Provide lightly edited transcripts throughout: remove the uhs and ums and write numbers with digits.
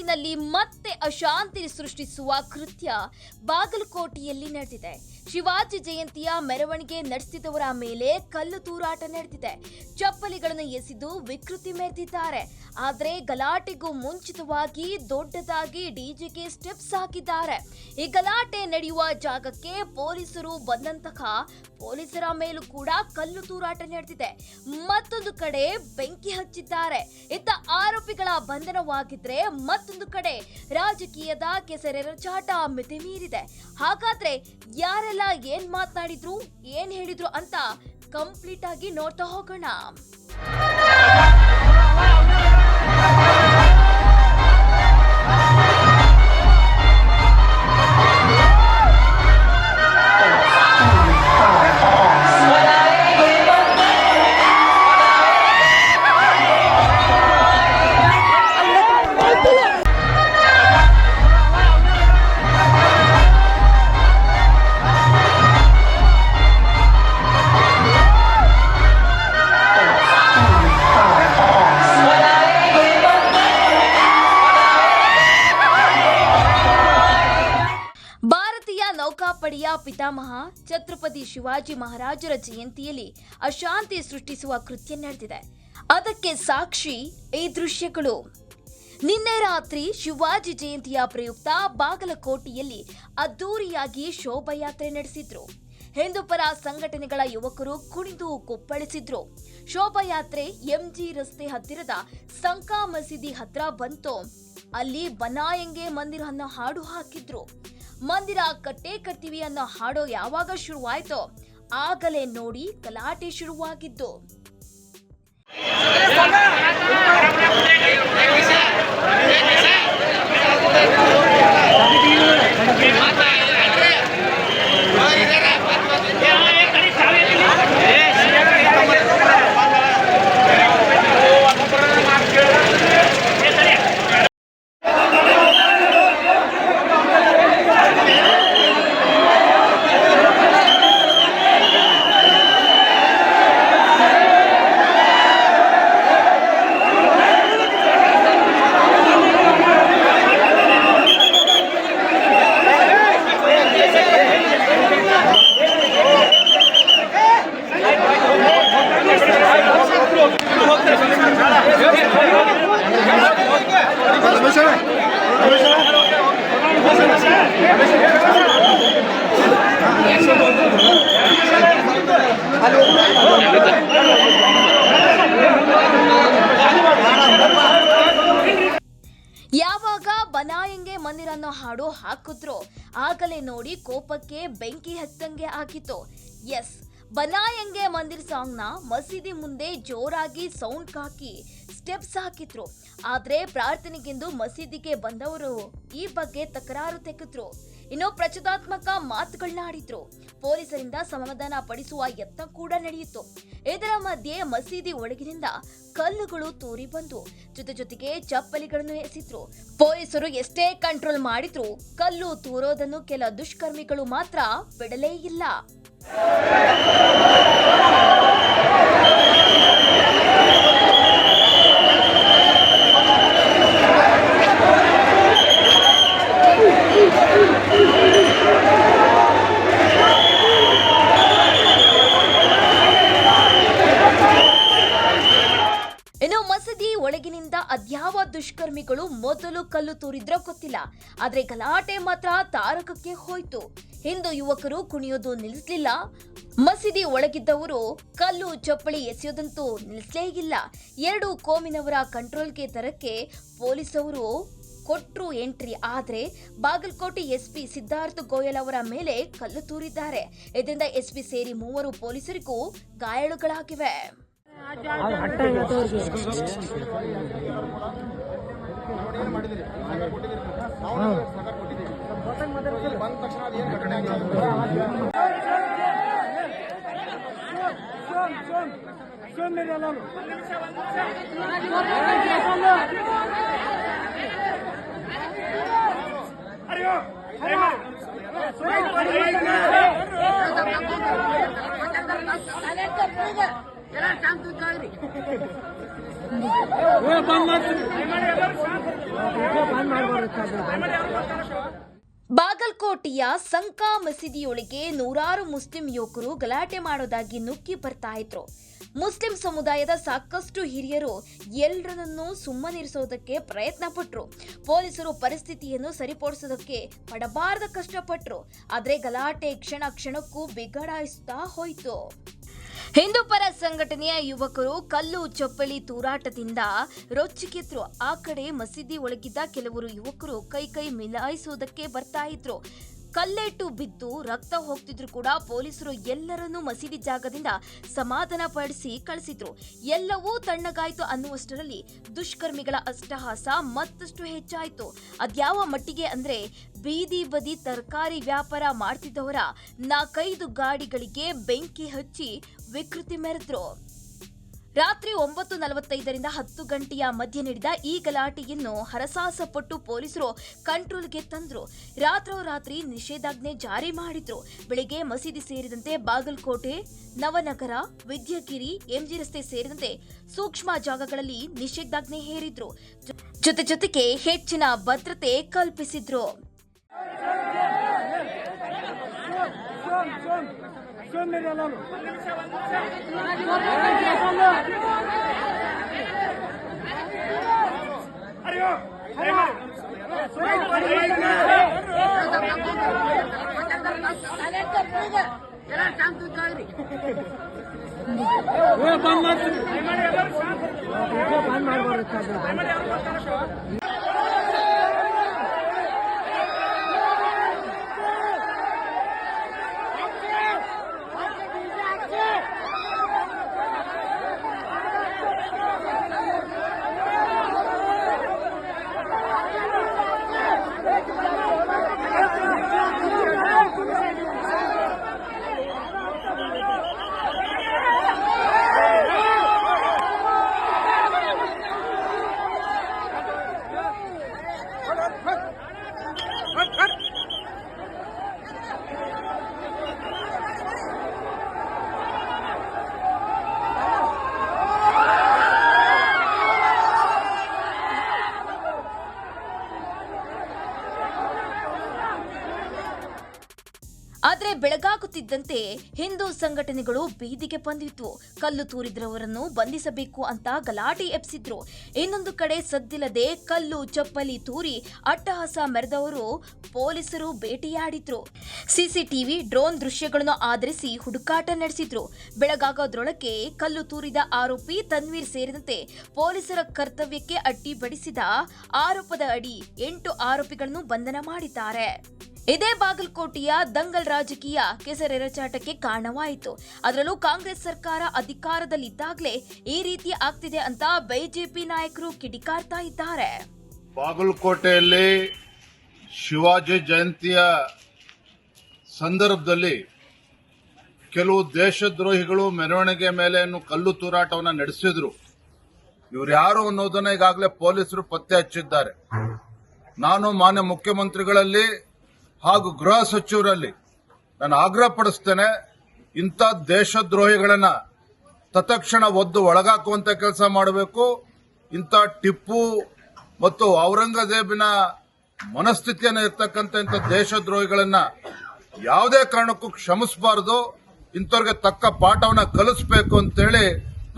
ತಾಲೂಕಿನಲ್ಲಿ ಮತ್ತೆ ಅಶಾಂತಿ ಸೃಷ್ಟಿಸುವ ಕೃತ್ಯ ಬಾಗಲಕೋಟೆಯಲ್ಲಿ ನಡೆದಿದೆ. ಶಿವಾಜಿ ಜಯಂತಿಯ ಮೆರವಣಿಗೆ ನಡೆಸಿದವರ ಮೇಲೆ ಕಲ್ಲು ತೂರಾಟ ನಡೆದಿದೆ. ಚಪ್ಪಲಿಗಳನ್ನು ಎಸೆದು ವಿಕೃತಿ ಮೆರೆದಿದ್ದಾರೆ. ಆದರೆ ಗಲಾಟೆಗೂ ಮುಂಚಿತವಾಗಿ ದೊಡ್ಡದಾಗಿ ಡಿಜೆಗೆ ಸ್ಟೆಪ್ಸ್ ಹಾಕಿದ್ದಾರೆ. ಈ ಗಲಾಟೆ ನಡೆಯುವ ಜಾಗಕ್ಕೆ ಪೊಲೀಸರು ಬಂದಂತಹ ಪೊಲೀಸರ ಮೇಲೂ ಕೂಡ ಕಲ್ಲು ತೂರಾಟ ನಡೆದಿದೆ. ಮತ್ತೊಂದು ಕಡೆ ಬೆಂಕಿ ಹಚ್ಚಿದ್ದಾರೆ. ಇತ್ತ ಆರೋಪಿಗಳ ಬಂಧನವಾಗಿದ್ರೆ ಮತ್ತೊಂದು ಕಡೆ ರಾಜಕೀಯದ ಕೆಸರೆರಚಾಟ ಮಿತಿ ಮೀರಿದೆ. ಹಾಗಾದ್ರೆ ಯಾರೆಲ್ಲ ಏನ್ ಮಾತನಾಡಿದ್ರು, ಏನ್ ಹೇಳಿದ್ರು ಅಂತ ಕಂಪ್ಲೀಟ್ ಆಗಿ ನೋಡ್ತಾ ಹೋಗೋಣ. ನೌಕಾಪಡೆಯ ಪಿತಾಮಹ ಛತ್ರಪತಿ ಶಿವಾಜಿ ಮಹಾರಾಜರ ಜಯಂತಿಯಲ್ಲಿ ಅಶಾಂತಿ ಸೃಷ್ಟಿಸುವ ಕೃತ್ಯ ನಡೆದಿದೆ. ಅದಕ್ಕೆ ಸಾಕ್ಷಿ ಈ ದೃಶ್ಯಗಳು. ನಿನ್ನೆ ರಾತ್ರಿ ಶಿವಾಜಿ ಜಯಂತಿಯ ಪ್ರಯುಕ್ತ ಬಾಗಲಕೋಟೆಯಲ್ಲಿ ಅದ್ದೂರಿಯಾಗಿ ಶೋಭಾಯಾತ್ರೆ ನಡೆಸಿದ್ರು. ಹಿಂದೂಪರ ಸಂಘಟನೆಗಳ ಯುವಕರು ಕುಣಿದು ಕುಪ್ಪಳಿಸಿದ್ರು. ಶೋಭಾಯಾತ್ರೆ ಎಂಜಿ ರಸ್ತೆ ಹತ್ತಿರದ ಸಂಕಾ ಮಸೀದಿ ಹತ್ರ ಬಂತು. ಅಲ್ಲಿ ಬನಾಯಂಗೆ ಮಂದಿರ ಅನ್ನೋ ಹಾಡು ಹಾಕಿದ್ರು. ಮಂದಿರ ಕಟ್ಟೆ ಕಟ್ತೀವಿ ಅನ್ನೋ ಹಾಡೋ ಯಾವಾಗ ಶುರುವಾಯ್ತೋ ಆಗಲೇ ನೋಡಿ ಗಲಾಟೆ ಶುರುವಾಗಿದ್ದು. ಯಾವಾಗ ಬನಾಯಂಗೆ ಮಂದಿರ ಅನ್ನೋ ಹಾಡು ಹಾಕಿದ್ರು ಆಗಲೇ ನೋಡಿ ಕೋಪಕ್ಕೆ ಬೆಂಕಿ ಹತ್ತಂಗೆ ಆಗಿತ್ತು. ಎಸ್, ಬನಾಯಂಗೆ ಮಂದಿರ್ ಸಾಂಗ್ ನ ಮಸೀದಿ ಮುಂದೆ ಜೋರಾಗಿ ಸೌಂಡ್ ಹಾಕಿ ಸ್ಟೆಪ್ಸ್ ಹಾಕಿದ್ರು. ಆದ್ರೆ ಪ್ರಾರ್ಥನೆಗೆಂದು ಮಸೀದಿಗೆ ಬಂದವರು ಈ ಬಗ್ಗೆ ತಕರಾರು ತೆಗೆದ್ರು. ಇನ್ನು ಪ್ರಚೋದಾತ್ಮಕ ಮಾತುಗಳನ್ನ ಆಡಿದ್ರು. ಪೊಲೀಸರಿಂದ ಸಮಾಧಾನ ಪಡಿಸುವ ಯತ್ನ ಕೂಡ ನಡೆಯಿತು. ಇದರ ಮಧ್ಯೆ ಮಸೀದಿ ಒಳಗಿನಿಂದ ಕಲ್ಲುಗಳು ತೂರಿ ಬಂದು ಜೊತೆಗೆ ಚಪ್ಪಲಿಗಳನ್ನು ಎಸೆದ್ರು. ಪೊಲೀಸರು ಎಷ್ಟೇ ಕಂಟ್ರೋಲ್ ಮಾಡಿದ್ರು ಕಲ್ಲು ತೂರೋದನ್ನು ಕೆಲ ದುಷ್ಕರ್ಮಿಗಳು ಮಾತ್ರ ಬಿಡಲೇ ಇಲ್ಲ. ಇನ್ನು ಮಸೀದಿ ಒಳಗಿನಿಂದ ಅದ್ಯಾವ ದುಷ್ಕರ್ಮಿಗಳು ಮೊದಲು ಕಲ್ಲು ತೂರಿದ್ರೋ ಗೊತ್ತಿಲ್ಲ. ಆದ್ರೆ ಗಲಾಟೆ ಮಾತ್ರ ತಾರಕಕ್ಕೆ ಹೋಯ್ತು. ಹಿಂದೂ ಯುವಕರು ಕುಣಿಯೋದು ನಿಲ್ಲಿಸಲಿಲ್ಲ. ಮಸೀದಿ ಒಳಗಿದ್ದವರು ಕಲ್ಲು ಚಪ್ಪಳಿ ಎಸೆಯೋದಂತೂ ನಿಲ್ಲಿಸಲೇ ಇಲ್ಲ. ಎರಡು ಕೋಮಿನವರ ಕಂಟ್ರೋಲ್ಗೆ ತರಕ್ಕೆ ಪೊಲೀಸವರು ಕೊಟ್ರು ಎಂಟ್ರಿ. ಆದ್ರೆ ಬಾಗಲಕೋಟೆ ಎಸ್ಪಿ ಸಿದ್ಧಾರ್ಥ ಗೋಯಲ್ ಅವರ ಮೇಲೆ ಕಲ್ಲು ತೂರಿದ್ದಾರೆ. ಇದರಿಂದ ಎಸ್ಪಿ ಸೇರಿ 3 ಪೊಲೀಸರಿಗೂ ಗಾಯಾಳುಗಳಾಗಿವೆ. Era tanto ಬಾಗಲಕೋಟೆಯ ಸಂಕಾ ಮಸೀದಿಯೊಳಗೆ ನೂರಾರು ಮುಸ್ಲಿಂ ಯುವಕರು ಗಲಾಟೆ ಮಾಡೋದಾಗಿ ನುಗ್ಗಿ ಬರ್ತಾ ಇದ್ರು. ಮುಸ್ಲಿಂ ಸಮುದಾಯದ ಸಾಕಷ್ಟು ಹಿರಿಯರು ಎಲ್ಲರನ್ನೂ ಸುಮ್ಮನಿರಿಸೋದಕ್ಕೆ ಪ್ರಯತ್ನ ಪಟ್ಟರು. ಪೊಲೀಸರು ಪರಿಸ್ಥಿತಿಯನ್ನು ಸರಿಪಡಿಸೋದಕ್ಕೆ ಪಡಬಾರದ ಕಷ್ಟಪಟ್ಟರು. ಆದರೆ ಗಲಾಟೆ ಕ್ಷಣ ಕ್ಷಣಕ್ಕೂ ಬಿಗಡಾಯಿಸ್ತಾ ಹೋಯಿತು. ಹಿಂದೂ ಪರ ಸಂಘಟನೆಯ ಯುವಕರು ಕಲ್ಲು ಚಪ್ಪಲಿ ತೂರಾಟದಿಂದ ರೊಚ್ಚಿಗೆದ್ರು. ಆ ಕಡೆ ಮಸೀದಿ ಒಳಗಿದ್ದ ಕೆಲವರು ಯುವಕರು ಕೈ ಮಿಲಾಯಿಸುವುದಕ್ಕೆ ಬರ್ತಾ ಇದ್ರು. ಕಲ್ಲೆಟ್ಟು ಬಿದ್ದು ರಕ್ತ ಹೋಗ್ತಿದ್ರು ಕೂಡ ಪೊಲೀಸರು ಎಲ್ಲರನ್ನೂ ಮಸೀದಿ ಜಾಗದಿಂದ ಸಮಾಧಾನ ಪಡಿಸಿ ಕಳಿಸಿದ್ರು. ಎಲ್ಲವೂ ತಣ್ಣಗಾಯ್ತು ಅನ್ನುವಷ್ಟರಲ್ಲಿ ದುಷ್ಕರ್ಮಿಗಳ ಅಟ್ಟಹಾಸ ಮತ್ತಷ್ಟು ಹೆಚ್ಚಾಯ್ತು. ಅದ್ಯಾವ ಮಟ್ಟಿಗೆ ಅಂದ್ರೆ ಬೀದಿ ಬದಿ ತರಕಾರಿ ವ್ಯಾಪಾರ ಮಾಡ್ತಿದ್ದವರ 4-5 ಗಾಡಿಗಳಿಗೆ ಬೆಂಕಿ ಹಚ್ಚಿ ವಿಕೃತಿ ಮೆರೆದ್ರು. ರಾತ್ರಿ 9:45ರಿಂದ 10 ಗಂಟೆಯ ಮಧ್ಯೆ ನಡೆದ ಈ ಗಲಾಟೆಯನ್ನು ಹರಸಾಹಸಪಟ್ಟು ಪೊಲೀಸರು ಕಂಟ್ರೋಲ್ಗೆ ತಂದ್ರು. ರಾತ್ರೋರಾತ್ರಿ ನಿಷೇಧಾಜ್ಞೆ ಜಾರಿ ಮಾಡಿದ್ರು. ಬೆಳಿಗ್ಗೆ ಮಸೀದಿ ಸೇರಿದಂತೆ ಬಾಗಲಕೋಟೆ, ನವನಗರ, ವಿದ್ಯಾಗಿರಿ, ಎಂಜಿ ರಸ್ತೆ ಸೇರಿದಂತೆ ಸೂಕ್ಷ್ಮ ಜಾಗಗಳಲ್ಲಿ ನಿಷೇಧಾಜ್ಞೆ ಹೇರಿದ್ರು. ಜೊತೆಗೆ ಹೆಚ್ಚಿನ ಭದ್ರತೆ ಕಲ್ಪಿಸಿದ್ರು. ಆದರೆ ಬೆಳಗಾಗುತ್ತಿದ್ದಂತೆ ಹಿಂದೂ ಸಂಘಟನೆಗಳು ಬೀದಿಗೆ ಬಂದಿದ್ವು. ಕಲ್ಲು ತೂರಿದ್ರವರನ್ನು ಬಂಧಿಸಬೇಕು ಅಂತ ಗಲಾಟೆ ಎಬ್ಸಿದ್ರು. ಇನ್ನೊಂದು ಕಡೆ ಸದ್ದಿಲ್ಲದೆ ಕಲ್ಲು ಚಪ್ಪಲಿ ತೂರಿ ಅಟ್ಟಹಾಸ ಮೆರೆದವರು ಪೊಲೀಸರು ಬೇಟೆಯಾಡಿದ್ರು. ಸಿಸಿಟಿವಿ, ಡ್ರೋನ್ ದೃಶ್ಯಗಳನ್ನು ಆಧರಿಸಿ ಹುಡುಕಾಟ ನಡೆಸಿದ್ರು. ಬೆಳಗಾಗೋದ್ರೊಳಗೆ ಕಲ್ಲು ತೂರಿದ ಆರೋಪಿ ತನ್ವೀರ್ ಸೇರಿದಂತೆ ಪೊಲೀಸರ ಕರ್ತವ್ಯಕ್ಕೆ ಅಡ್ಡಿ ಬಡಿಸಿದ ಆರೋಪದ ಅಡಿ 8 ಆರೋಪಿಗಳನ್ನು ಬಂಧನ ಮಾಡಿದ್ದಾರೆ. ಇದೇ ಬಾಗಲಕೋಟೆಯ ದಂಗಲ್ ರಾಜಕೀಯ ಕೆಸರೆರಚಾಟಕ್ಕೆ ಕಾರಣವಾಯಿತು. ಅದರಲ್ಲೂ ಕಾಂಗ್ರೆಸ್ ಸರ್ಕಾರ ಅಧಿಕಾರದಲ್ಲಿದ್ದಾಗಲೇ ಈ ರೀತಿ ಆಗ್ತಿದೆ ಅಂತ ಬಿಜೆಪಿ ನಾಯಕರು ಕಿಡಿಕಾರ್ತಾ ಇದ್ದಾರೆ. ಬಾಗಲಕೋಟೆಯಲ್ಲಿ ಶಿವಾಜಿ ಜಯಂತಿಯ ಸಂದರ್ಭದಲ್ಲಿ ಕೆಲವು ದೇಶದ್ರೋಹಿಗಳು ಮೆರವಣಿಗೆ ಮೇಲೆ ಕಲ್ಲು ತೂರಾಟವನ್ನು ನಡೆಸಿದ್ರು. ಇವರು ಯಾರು ಅನ್ನೋದನ್ನ ಈಗಾಗಲೇ ಪೊಲೀಸರು ಪತ್ತೆ ಹಚ್ಚಿದ್ದಾರೆ. ನಾನು ಮಾನ್ಯ ಮುಖ್ಯಮಂತ್ರಿಗಳಲ್ಲಿ ಹಾಗೂ ಗೃಹ ಸಚಿವರಲ್ಲಿ ನಾನು ಆಗ್ರಹ ಪಡಿಸ್ತೇನೆ, ಇಂಥ ದೇಶದ್ರೋಹಿಗಳನ್ನ ತತ್ಕ್ಷಣ ಒದ್ದು ಒಳಗಾಕುವಂತ ಕೆಲಸ ಮಾಡಬೇಕು. ಇಂಥ ಟಿಪ್ಪು ಮತ್ತು ಔರಂಗಜೇಬಿನ ಮನಸ್ಥಿತಿಯನ್ನು ಇರ್ತಕ್ಕಂಥ ಇಂಥ ದೇಶದ್ರೋಹಿಗಳನ್ನ ಯಾವುದೇ ಕಾರಣಕ್ಕೂ ಕ್ಷಮಿಸಬಾರದು. ಇಂಥವ್ರಿಗೆ ತಕ್ಕ ಪಾಠವನ್ನ ಕಲಿಸಬೇಕು ಅಂತೇಳಿ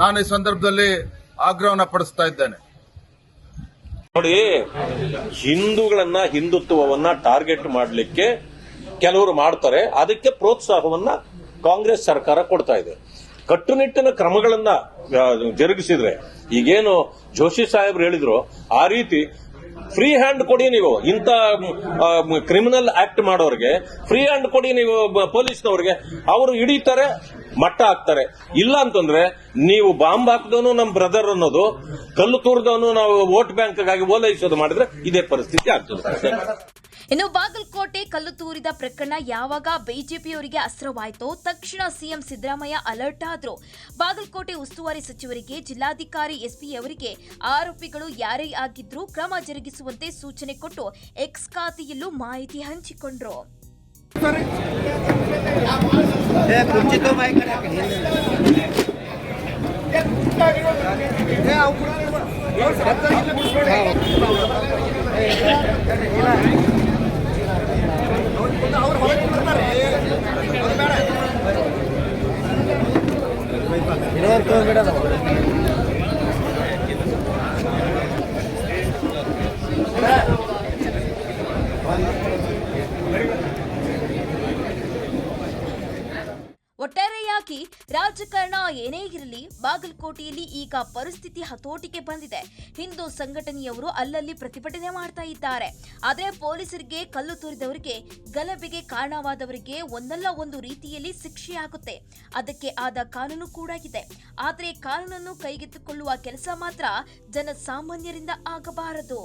ನಾನು ಈ ಸಂದರ್ಭದಲ್ಲಿ ಆಗ್ರಹವನ್ನ ಪಡಿಸ್ತಾ ಇದ್ದೇನೆ. ನೋಡಿ, ಹಿಂದೂಗಳನ್ನ ಹಿಂದುತ್ವವನ್ನ ಟಾರ್ಗೆಟ್ ಮಾಡಲಿಕ್ಕೆ ಕೆಲವರು ಮಾಡ್ತಾರೆ. ಅದಕ್ಕೆ ಪ್ರೋತ್ಸಾಹವನ್ನ ಕಾಂಗ್ರೆಸ್ ಸರ್ಕಾರ ಕೊಡ್ತಾ ಇದೆ. ಕಟ್ಟುನಿಟ್ಟಿನ ಕ್ರಮಗಳನ್ನ ಜರುಗಿಸಿದ್ರೆ, ಈಗೇನು ಜೋಶಿ ಸಾಹೇಬ್ರು ಹೇಳಿದ್ರು ಆ ರೀತಿ ಫ್ರೀ ಹ್ಯಾಂಡ್ ಕೊಡಿ. ನೀವು ಇಂಥ ಕ್ರಿಮಿನಲ್ ಆಕ್ಟ್ ಮಾಡೋರಿಗೆ ಫ್ರೀ ಹ್ಯಾಂಡ್ ಕೊಡಿ ನೀವು ಪೊಲೀಸ್ನವ್ರಿಗೆ, ಅವರು ಹಿಡಿತಾರೆ, ಮಟ್ಟ ಹಾಕ್ತಾರೆ. ಇಲ್ಲ ಅಂತಂದ್ರೆ ನೀವು ಬಾಂಬ್ ಹಾಕಿದವನು ನಮ್ಮ ಬ್ರದರ್ ಅನ್ನೋದು, ಕಲ್ಲು ತೂರಿದವನು ನಾವು ವೋಟ್ ಬ್ಯಾಂಕ್ಗಾಗಿ ಓಲೈಸೋದು ಮಾಡಿದ್ರೆ ಇದೇ ಪರಿಸ್ಥಿತಿ ಆಗ್ತದೆ. ಇನ್ನು ಬಾಗಲಕೋಟೆ ಕಲ್ಲು ತೂರಿದ ಪ್ರಕರಣ ಯಾವಾಗ ಬಿಜೆಪಿಯವರಿಗೆ ಅಸ್ತ್ರವಾಯಿತೋ ತಕ್ಷಣ ಸಿಎಂ ಸಿದ್ದರಾಮಯ್ಯ ಅಲರ್ಟ್ ಆದ್ರು. ಬಾಗಲಕೋಟೆ ಉಸ್ತುವಾರಿ ಸಚಿವರಿಗೆ, ಜಿಲ್ಲಾಧಿಕಾರಿ ಎಸ್ಪಿ ಅವರಿಗೆ ಆರೋಪಿಗಳು ಯಾರೇ ಆಗಿದ್ರೂ ಕ್ರಮ ಜರುಗಿಸುವಂತೆ ಸೂಚನೆ ಕೊಟ್ಟು ಎಕ್ಸ್ ಖಾತೆಯಲ್ಲೂ ಮಾಹಿತಿ ಹಂಚಿಕೊಂಡ್ರು. ಒಟ್ಟಾರೆಯಾಗಿ ರಾಜಕಾರಣ ಏನೇ ಇರಲಿ ಬಾಗಲಕೋಟೆಯಲ್ಲಿ ಈಗ ಪರಿಸ್ಥಿತಿ ಹತೋಟಿಗೆ ಬಂದಿದೆ. ಹಿಂದೂ ಸಂಘಟನೆಯವರು ಅಲ್ಲಲ್ಲಿ ಪ್ರತಿಭಟನೆ ಮಾಡ್ತಾ ಇದ್ದಾರೆ. ಆದರೆ ಪೊಲೀಸರಿಗೆ ಕಲ್ಲು ತೂರಿದವರಿಗೆ, ಗಲಭೆಗೆ ಕಾರಣವಾದವರಿಗೆ ಒಂದಲ್ಲ ಒಂದು ರೀತಿಯಲ್ಲಿ ಶಿಕ್ಷೆಯಾಗುತ್ತೆ. ಅದಕ್ಕೆ ಆದ ಕಾನೂನು ಕೂಡ ಇದೆ. ಆದರೆ ಕಾನೂನನ್ನು ಕೈಗೆತ್ತಿಕೊಳ್ಳುವ ಕೆಲಸ ಮಾತ್ರ ಜನಸಾಮಾನ್ಯರಿಂದ ಆಗಬಾರದು.